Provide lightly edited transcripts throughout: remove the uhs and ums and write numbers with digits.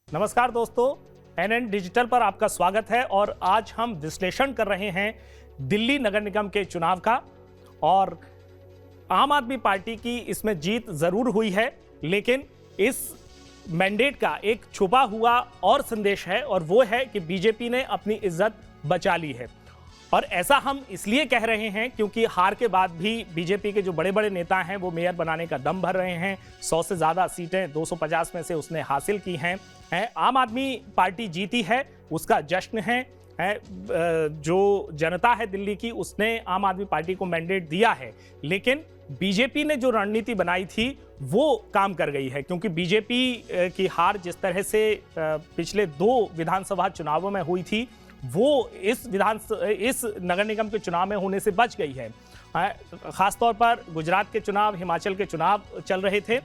नमस्कार दोस्तों, NN digital पर आपका स्वागत है और आज हम विश्लेषण कर रहे हैं दिल्ली नगर निगम के चुनाव का। और आम आदमी पार्टी की इसमें जीत जरूर हुई है, लेकिन इस मैंडेट का एक छुपा हुआ और संदेश है और वो है कि बीजेपी ने अपनी इज्जत बचा ली है। और ऐसा हम इसलिए कह रहे हैं क्योंकि हार के बाद भी बीजेपी के जो बड़े बड़े नेता हैं वो मेयर बनाने का दम भर रहे हैं। 100 से ज़्यादा सीटें 250 में से उसने हासिल की हैं। आम आदमी पार्टी जीती है, उसका जश्न है। जो जनता है दिल्ली की, उसने आम आदमी पार्टी को मैंडेट दिया है, लेकिन बीजेपी ने जो रणनीति बनाई थी वो काम कर गई है। क्योंकि बीजेपी की हार जिस तरह से पिछले 2 विधानसभा चुनावों में हुई थी, वो इस नगर निगम के चुनाव में होने से बच गई है। खासतौर पर गुजरात के चुनाव, हिमाचल के चुनाव चल रहे थे।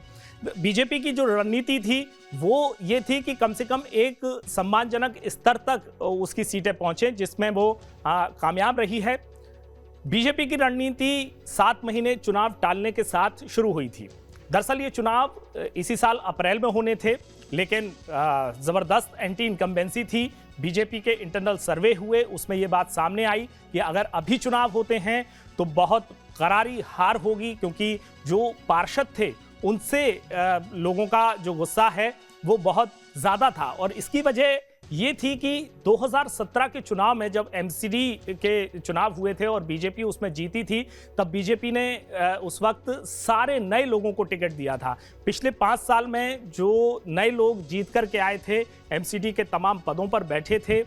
बीजेपी की जो रणनीति थी वो ये थी कि कम से कम एक सम्मानजनक स्तर तक उसकी सीटें पहुंचे, जिसमें वो कामयाब रही है। बीजेपी की रणनीति 7 महीने चुनाव टालने के साथ शुरू हुई थी। दरअसल ये चुनाव इसी साल अप्रैल में होने थे, लेकिन जबरदस्त एंटी इनकम्बेंसी थी। बीजेपी के इंटरनल सर्वे हुए, उसमें ये बात सामने आई कि अगर अभी चुनाव होते हैं तो बहुत करारी हार होगी, क्योंकि जो पार्षद थे उनसे लोगों का जो गुस्सा है वो बहुत ज़्यादा था। और इसकी वजह ये थी कि 2017 के चुनाव में जब एमसीडी के चुनाव हुए थे और बीजेपी उसमें जीती थी, तब बीजेपी ने उस वक्त सारे नए लोगों को टिकट दिया था। पिछले 5 साल में जो नए लोग जीत कर के आए थे, एमसीडी के तमाम पदों पर बैठे थे,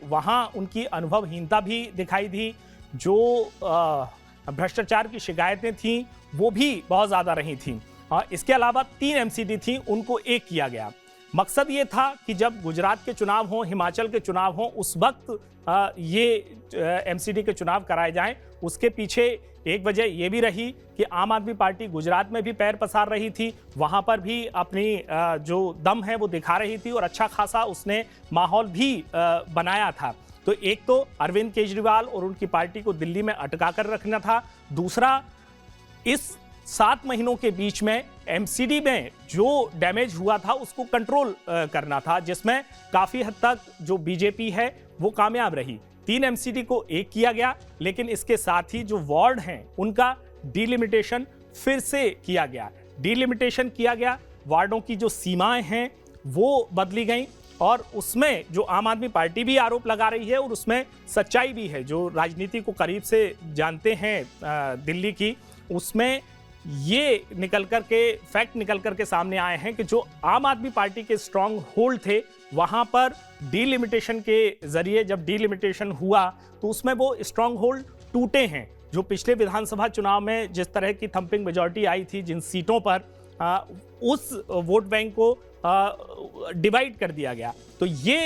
वहाँ उनकी अनुभवहीनता भी दिखाई दी। जो भ्रष्टाचार की शिकायतें थीं वो भी बहुत ज़्यादा रही थीं। इसके अलावा 3 एमसीडी थीं, उनको 1 किया गया। मकसद ये था कि जब गुजरात के चुनाव हों, हिमाचल के चुनाव हों, उस वक्त ये एमसीडी के चुनाव कराए जाएं। उसके पीछे एक वजह ये भी रही कि आम आदमी पार्टी गुजरात में भी पैर पसार रही थी, वहाँ पर भी अपनी जो दम है वो दिखा रही थी और अच्छा खासा उसने माहौल भी बनाया था। तो एक तो अरविंद केजरीवाल और उनकी पार्टी को दिल्ली में अटका कर रखना था। दूसरा, इस 7 महीनों के बीच में एमसीडी में जो डैमेज हुआ था उसको कंट्रोल करना था, जिसमें काफ़ी हद तक जो बीजेपी है वो कामयाब रही। 3 एमसीडी को 1 किया गया, लेकिन इसके साथ ही जो वार्ड हैं उनका डिलिमिटेशन फिर से किया गया। डिलिमिटेशन किया गया, वार्डों की जो सीमाएं हैं वो बदली गई और उसमें जो आम आदमी पार्टी भी आरोप लगा रही है और उसमें सच्चाई भी है। जो राजनीति को करीब से जानते हैं दिल्ली की, उसमें ये फैक्ट निकल कर के सामने आए हैं कि जो आम आदमी पार्टी के स्ट्रांग होल्ड थे, वहां पर डिलिमिटेशन के जरिए जब डिलिमिटेशन हुआ तो उसमें वो स्ट्रांग होल्ड टूटे हैं। जो पिछले विधानसभा चुनाव में जिस तरह की थंपिंग मेजॉरिटी आई थी जिन सीटों पर, उस वोट बैंक को डिवाइड कर दिया गया। तो ये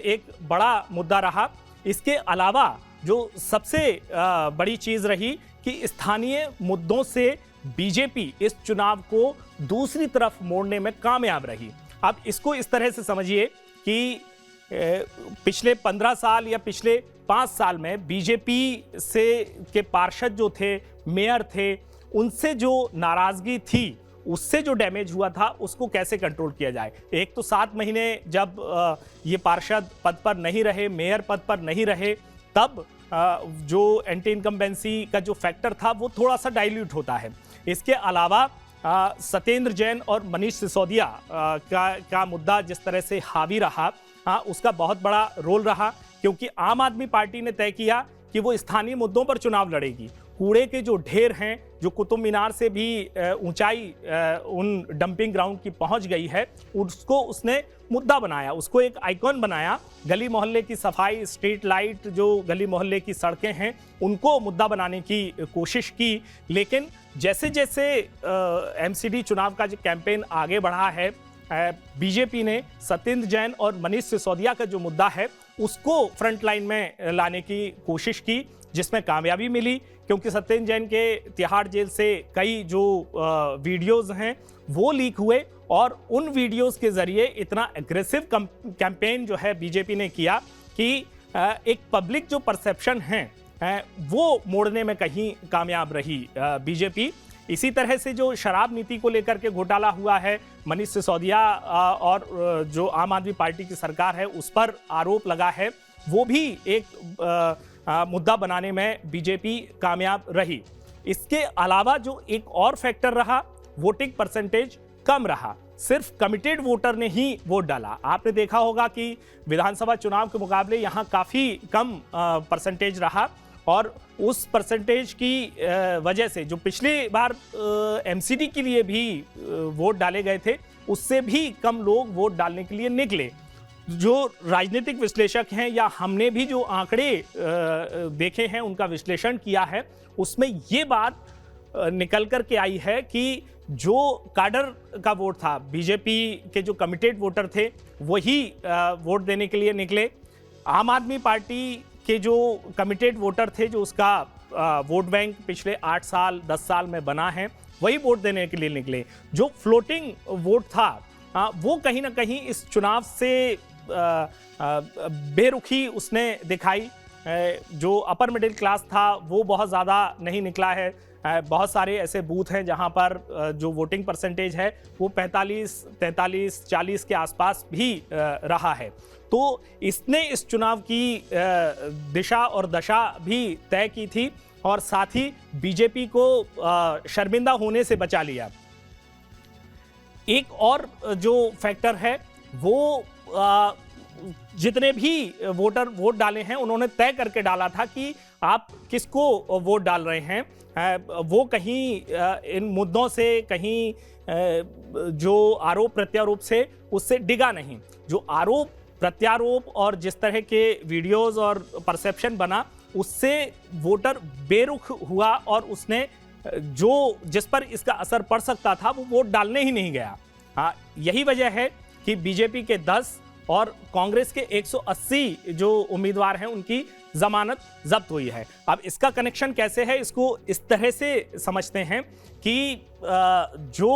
एक बड़ा मुद्दा रहा। इसके अलावा जो सबसे बड़ी चीज रही कि स्थानीय मुद्दों से बीजेपी इस चुनाव को दूसरी तरफ मोड़ने में कामयाब रही। अब इसको इस तरह से समझिए कि पिछले 15 साल या पिछले 5 साल में बीजेपी से के पार्षद जो थे, मेयर थे, उनसे जो नाराजगी थी, उससे जो डैमेज हुआ था, उसको कैसे कंट्रोल किया जाए। एक तो 7 महीने जब ये पार्षद पद पर नहीं रहे, मेयर पद पर नहीं रहे, तब जो एंटी इनकम्बेंसी का जो फैक्टर था वो थोड़ा सा डाइल्यूट होता है। इसके अलावा सत्येंद्र जैन और मनीष सिसोदिया का मुद्दा जिस तरह से हावी रहा, उसका बहुत बड़ा रोल रहा, क्योंकि आम आदमी पार्टी ने तय किया कि वो स्थानीय मुद्दों पर चुनाव लड़ेगी। कूड़े के जो ढेर हैं, जो कुतुब मीनार से भी ऊंचाई उन डंपिंग ग्राउंड की पहुंच गई है, उसको उसने मुद्दा बनाया, उसको एक आइकॉन बनाया। गली मोहल्ले की सफाई, स्ट्रीट लाइट, जो गली मोहल्ले की सड़कें हैं, उनको मुद्दा बनाने की कोशिश की। लेकिन जैसे जैसे एमसीडी चुनाव का जो कैंपेन आगे बढ़ा है, बीजेपी ने सत्येंद्र जैन और मनीष सिसोदिया का जो मुद्दा है उसको फ्रंट लाइन में लाने की कोशिश की, जिसमें कामयाबी मिली। क्योंकि सत्येंद्र जैन के तिहाड़ जेल से कई जो वीडियोस हैं वो लीक हुए और उन वीडियोस के जरिए इतना एग्रेसिव कैंपेन जो है बीजेपी ने किया कि एक पब्लिक जो परसेप्शन है वो मोड़ने में कहीं कामयाब रही बीजेपी। इसी तरह से जो शराब नीति को लेकर के घोटाला हुआ है, मनीष सिसोदिया और जो आम आदमी पार्टी की सरकार है उस पर आरोप लगा है, वो भी एक मुद्दा बनाने में बीजेपी कामयाब रही। इसके अलावा जो एक और फैक्टर रहा, वोटिंग परसेंटेज कम रहा, सिर्फ कमिटेड वोटर ने ही वोट डाला। आपने देखा होगा कि विधानसभा चुनाव के मुकाबले यहाँ काफ़ी कम परसेंटेज रहा और उस परसेंटेज की वजह से जो पिछली बार एमसीडी के लिए भी वोट डाले गए थे उससे भी कम लोग वोट डालने के लिए निकले। जो राजनीतिक विश्लेषक हैं या हमने भी जो आंकड़े देखे हैं उनका विश्लेषण किया है, उसमें ये बात निकल कर के आई है कि जो काडर का वोट था, बीजेपी के जो कमिटेड वोटर थे वही वोट देने के लिए निकले। आम आदमी पार्टी के जो कमिटेड वोटर थे, जो उसका वोट बैंक पिछले 8 साल 10 साल में बना है, वही वोट देने के लिए निकले। जो फ्लोटिंग वोट था वो कहीं ना कहीं इस चुनाव से बेरुखी उसने दिखाई। जो अपर मिडिल क्लास था वो बहुत ज़्यादा नहीं निकला है। बहुत सारे ऐसे बूथ हैं जहां पर जो वोटिंग परसेंटेज है वो 45, 43, 40 के आसपास भी रहा है। तो इसने इस चुनाव की दिशा और दशा भी तय की थी और साथ ही बीजेपी को शर्मिंदा होने से बचा लिया। एक और जो फैक्टर है वो जितने भी वोटर वोट डाले हैं उन्होंने तय करके डाला था कि आप किसको वोट डाल रहे हैं। वो कहीं इन मुद्दों से, कहीं जो आरोप प्रत्यारोप से उससे डिगा नहीं। जो आरोप प्रत्यारोप और जिस तरह के वीडियोस और परसेप्शन बना उससे वोटर बेरुख हुआ और उसने जो जिस पर इसका असर पड़ सकता था वो वोट डालने ही नहीं गया। हाँ, यही वजह है कि बीजेपी के 10 और कांग्रेस के 180 जो उम्मीदवार हैं उनकी जमानत जब्त हुई है। अब इसका कनेक्शन कैसे है, इसको इस तरह से समझते हैं कि जो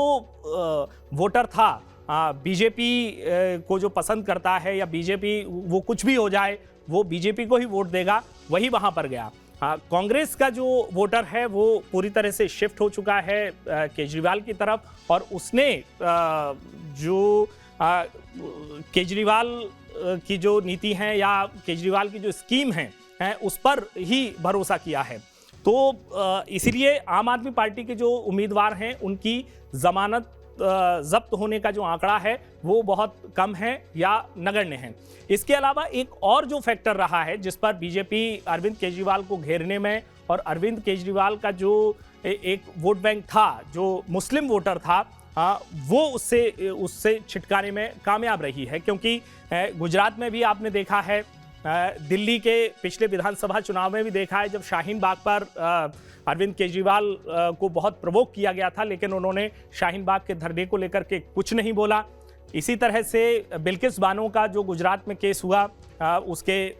वोटर था बीजेपी को जो पसंद करता है या बीजेपी वो कुछ भी हो जाए वो बीजेपी को ही वोट देगा, वही वहां पर गया। कांग्रेस का जो वोटर है वो पूरी तरह से शिफ्ट हो चुका है केजरीवाल की तरफ और उसने जो केजरीवाल की जो नीति है या केजरीवाल की जो स्कीम है उस पर ही भरोसा किया है। तो इसीलिए आम आदमी पार्टी के जो उम्मीदवार हैं उनकी जमानत जब्त होने का जो आंकड़ा है वो बहुत कम है या नगण्य है। इसके अलावा एक और जो फैक्टर रहा है जिस पर बीजेपी अरविंद केजरीवाल को घेरने में और अरविंद केजरीवाल का जो एक वोट बैंक था, जो मुस्लिम वोटर था, वो उससे छिटकाने में कामयाब रही है। क्योंकि गुजरात में भी आपने देखा है, दिल्ली के पिछले विधानसभा चुनाव में भी देखा है, जब शाहीन बाग पर अरविंद केजरीवाल को बहुत प्रवोक किया गया था लेकिन उन्होंने शाहीन बाग के धरने को लेकर के कुछ नहीं बोला। इसी तरह से बिल्किस बानो का जो गुजरात में केस हुआ, उसके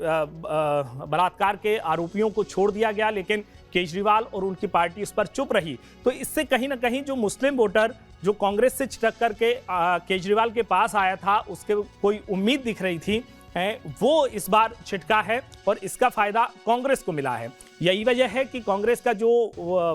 बलात्कार के आरोपियों को छोड़ दिया गया लेकिन केजरीवाल और उनकी पार्टी इस पर चुप रही। तो इससे कहीं ना कहीं जो मुस्लिम वोटर जो कांग्रेस से छिटक करके केजरीवाल के पास आया था, उसके कोई उम्मीद दिख रही थी, वो इस बार छिटका है और इसका फायदा कांग्रेस को मिला है। यही वजह है कि कांग्रेस का जो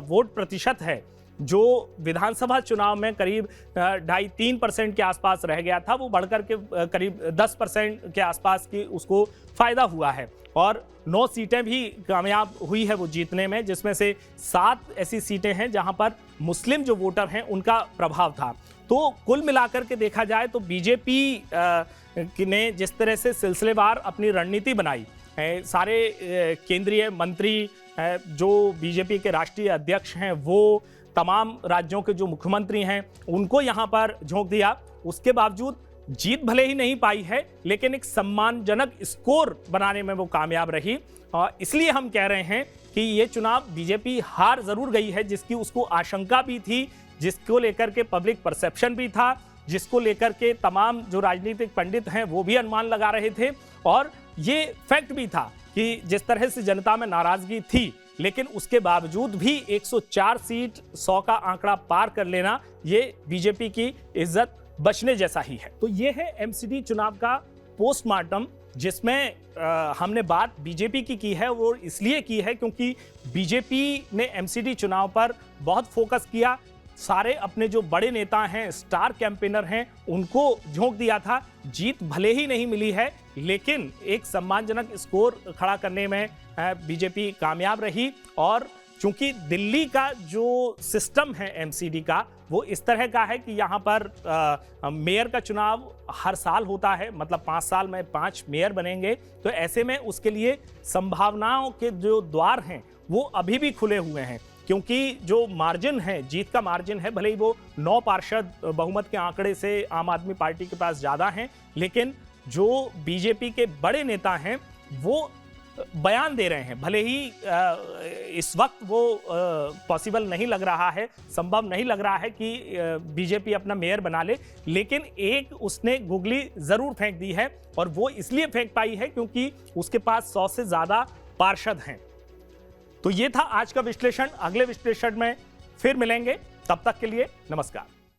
वोट प्रतिशत है जो विधानसभा चुनाव में करीब 2.5-3% के आसपास रह गया था, वो बढ़कर के करीब 10% के आसपास की उसको फायदा हुआ है और 9 सीटें भी कामयाब हुई है वो जीतने में, जिसमें से 7 ऐसी सीटें हैं जहां पर मुस्लिम जो वोटर हैं उनका प्रभाव था। तो कुल मिलाकर के देखा जाए तो बीजेपी ने जिस तरह से सिलसिलेवार अपनी रणनीति बनाई, सारे केंद्रीय मंत्री जो बीजेपी के राष्ट्रीय अध्यक्ष हैं, वो तमाम राज्यों के जो मुख्यमंत्री हैं उनको यहां पर झोंक दिया, उसके बावजूद जीत भले ही नहीं पाई है लेकिन एक सम्मानजनक स्कोर बनाने में वो कामयाब रही। और इसलिए हम कह रहे हैं कि ये चुनाव बीजेपी हार जरूर गई है, जिसकी उसको आशंका भी थी, जिसको लेकर के पब्लिक परसेप्शन भी था, जिसको लेकर के तमाम जो राजनीतिक पंडित हैं वो भी अनुमान लगा रहे थे और ये फैक्ट भी था कि जिस तरह से जनता में नाराजगी थी लेकिन उसके बावजूद भी 104 सीट 100 का आंकड़ा पार कर लेना ये बीजेपी की इज्जत बचने जैसा ही है। तो ये है एमसीडी चुनाव का पोस्टमार्टम जिसमें हमने बात बीजेपी की है, वो इसलिए की है क्योंकि बीजेपी ने एमसीडी चुनाव पर बहुत फोकस किया। सारे अपने जो बड़े नेता हैं, स्टार कैंपेनर हैं, उनको झोंक दिया था। जीत भले ही नहीं मिली है, लेकिन एक सम्मानजनक स्कोर खड़ा करने में बीजेपी कामयाब रही। और चूंकि दिल्ली का जो सिस्टम है एमसीडी का, वो इस तरह का है कि यहाँ पर मेयर का चुनाव हर साल होता है, मतलब 5 साल में 5 मेयर बनेंगे। तो ऐसे में उसके लिए संभावनाओं के जो द्वार हैं वो अभी भी खुले हुए हैं, क्योंकि जो मार्जिन है, जीत का मार्जिन है, भले ही वो 9 पार्षद बहुमत के आंकड़े से आम आदमी पार्टी के पास ज़्यादा हैं, लेकिन जो बीजेपी के बड़े नेता हैं वो बयान दे रहे हैं। भले ही इस वक्त वो पॉसिबल नहीं लग रहा है, संभव नहीं लग रहा है कि बीजेपी अपना मेयर बना ले, लेकिन एक उसने गुगली जरूर फेंक दी है। और वो इसलिए फेंक पाई है क्योंकि उसके पास 100 से ज्यादा पार्षद हैं। तो ये था आज का विश्लेषण। अगले विश्लेषण में फिर मिलेंगे, तब तक के लिए नमस्कार।